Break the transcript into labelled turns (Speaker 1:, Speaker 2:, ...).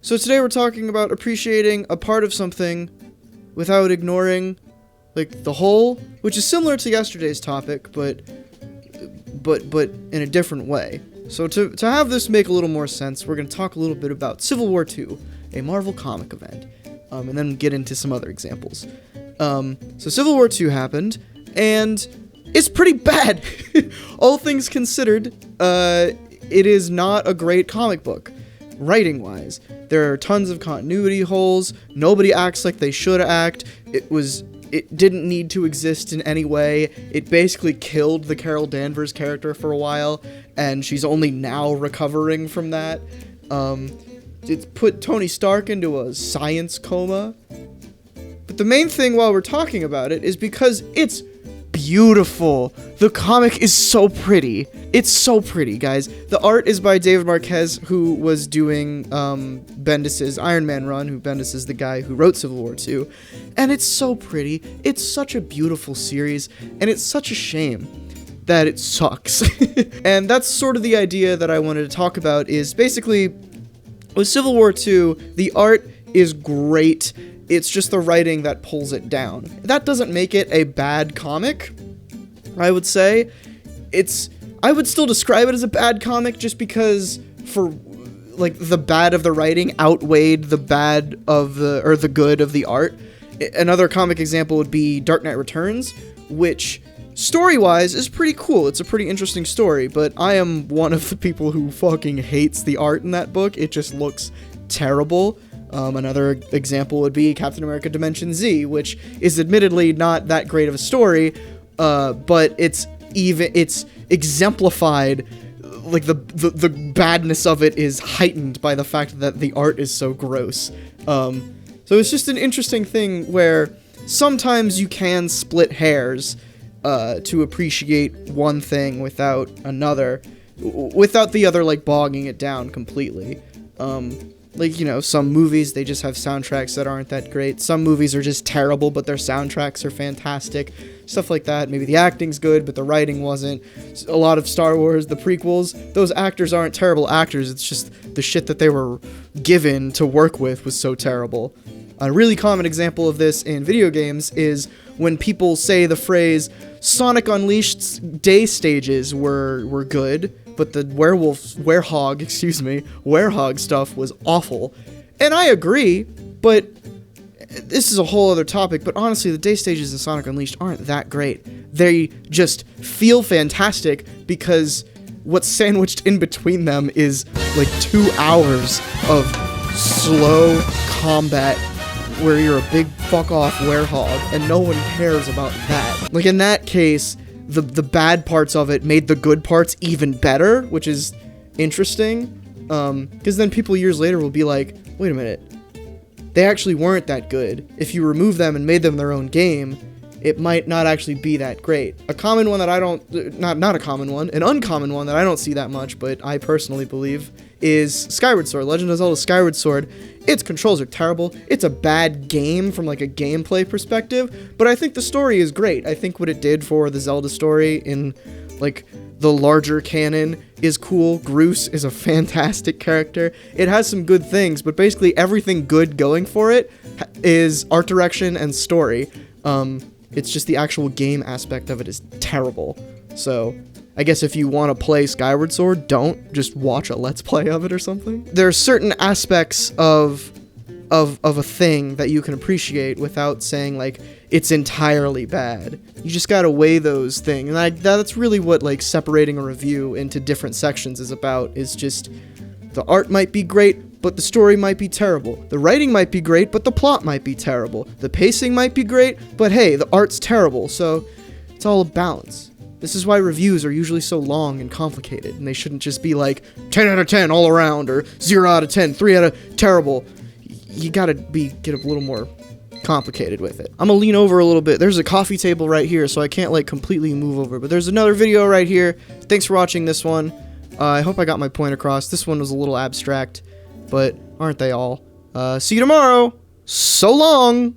Speaker 1: So today we're talking about appreciating a part of something without ignoring, like, the whole, which is similar to yesterday's topic, but in a different way. So to have this make a little more sense, we're going to talk a little bit about Civil War II, a Marvel comic event, and then get into some other examples. So Civil War II happened, and it's pretty bad. All things considered, it is not a great comic book, writing-wise. There are tons of continuity holes, nobody acts like they should act, it didn't need to exist in any way, it basically killed the Carol Danvers character for a while, and she's only now recovering from that. It's put Tony Stark into a science coma. But the main thing while we're talking about it is because it's beautiful. The comic is so pretty. It's so pretty, guys. The art is by David Marquez, who was doing Bendis's Iron Man run, who Bendis is the guy who wrote Civil War II. And it's so pretty. It's such a beautiful series, and it's such a shame that it sucks. And that's sort of the idea that I wanted to talk about, is basically, with Civil War II, the art is great. It's just the writing that pulls it down. That doesn't make it a bad comic, I would say. I would still describe it as a bad comic just because the bad of the writing outweighed the the good of the art. Another comic example would be Dark Knight Returns, which story-wise is pretty cool. It's a pretty interesting story, but I am one of the people who fucking hates the art in that book. It just looks terrible. Another example would be Captain America Dimension Z, which is admittedly not that great of a story, but it's exemplified, like the badness of it is heightened by the fact that the art is so gross. So it's just an interesting thing where sometimes you can split hairs to appreciate one thing without another, without the other like bogging it down completely. Like, you know, some movies, they just have soundtracks that aren't that great. Some movies are just terrible, but their soundtracks are fantastic. Stuff like that. Maybe the acting's good, but the writing wasn't. A lot of Star Wars, the prequels, those actors aren't terrible actors. It's just the shit that they were given to work with was so terrible. A really common example of this in video games is when people say the phrase, Sonic Unleashed's day stages were good, but the werehog stuff was awful. And I agree, but this is a whole other topic, but honestly, the day stages in Sonic Unleashed aren't that great. They just feel fantastic because what's sandwiched in between them is like 2 hours of slow combat where you're a big fuck-off werehog, and no one cares about that. Like, in that case, the bad parts of it made the good parts even better, which is interesting, because then people years later will be like, wait a minute, they actually weren't that good. If you remove them and made them their own game, it might not actually be that great. A common one that not a common one, an uncommon one that I don't see that much, but I personally believe, is Skyward Sword, Legend of Zelda Skyward Sword. Its controls are terrible. It's a bad game from like a gameplay perspective, but I think the story is great. I think what it did for the Zelda story in like the larger canon is cool. Groose is a fantastic character. It has some good things, but basically everything good going for it is art direction and story. It's just the actual game aspect of it is terrible. So I guess if you want to play Skyward Sword, don't just watch a Let's Play of it or something. There are certain aspects of a thing that you can appreciate without saying like it's entirely bad. You just gotta weigh those things, and that's really what like separating a review into different sections is about. Is just the art might be great, but the story might be terrible. The writing might be great, but the plot might be terrible. The pacing might be great, but hey, the art's terrible. So it's all a balance. This is why reviews are usually so long and complicated, and they shouldn't just be like 10 out of 10 all around, or 0 out of 10, 3 out of terrible. You gotta get a little more complicated with it. I'm gonna lean over a little bit. There's a coffee table right here, so I can't like completely move over, but there's another video right here. Thanks for watching this one. I hope I got my point across. This one was a little abstract, but aren't they all? See you tomorrow. So long!